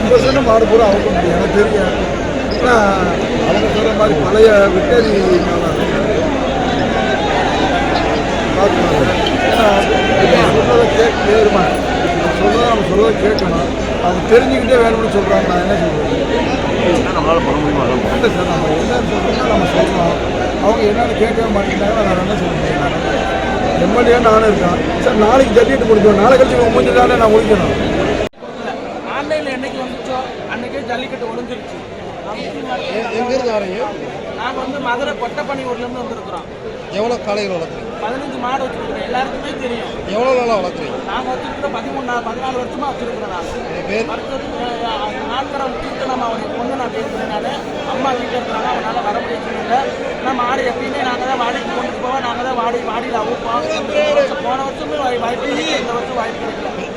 50% மாடு பூரா அவங்க முடியும் எனக்கு தெரியும். அவங்க சொல்கிற மாதிரி பழைய வெட்டரி சொல்றதை கேட்கணுமா, சொல்றதை நம்ம சொல்றதை கேட்கணும். அவங்க தெரிஞ்சுக்கிட்டே வேணும்னு சொல்கிறாங்க. நான் என்ன சொல்கிறேன், நம்மளால பண்ண முடியுமா? இல்லை சார், நம்ம என்னன்னு சொல்கிறோம்னா நம்ம சொல்கிறோம். அவங்க என்னென்னு கேட்கவே மாட்டேங்கிறாங்க. நான் என்ன சொல்கிறேன், எம்எல்ஏ நானும் இருக்கேன் சார். நாளைக்கு ஜல்லிட்டு முடிக்கணும், நாளை கழிச்சு முடிஞ்சுட்டானே நான் முடிக்கணும். ஆன்லைனில் என்னைக்கு வந்துச்சோ அன்றைக்கே ஜல்லிக்கட்டு ஒழிஞ்சிருச்சு. எங்கேருந்து வரீங்க? நாங்கள் வந்து மதுரை கொட்டப்பனையூர்லேருந்து வந்துருக்குறோம். எவ்வளோ காளைகள் வளர்க்குறீங்க? 15 மாடு வச்சுருக்குறோம். எல்லாருக்குமே தெரியும். எவ்வளோ நாளாக வளர்க்குறீங்க? நாங்கள் வச்சுருக்கிற 14 வருஷமாக வச்சுருக்குறோம். நான் பேர் நாட்கரை வச்சுக்கிட்டு நம்ம அவனுக்கு பொண்ணு நான் பேசுகிறேன். அம்மா வீட்டில் இருக்கிறாங்க, அவனால் வர முடியல. நம்ம மாடு எப்பயுமே நாங்கள் தான் வாடிக்கு கொண்டு போவோம். நாங்கள் தான் வாடியில் அவுப்போம். போன வருஷமே வாய்ப்பு, இந்த வருஷம் வாய்ப்பு கிடைக்கல.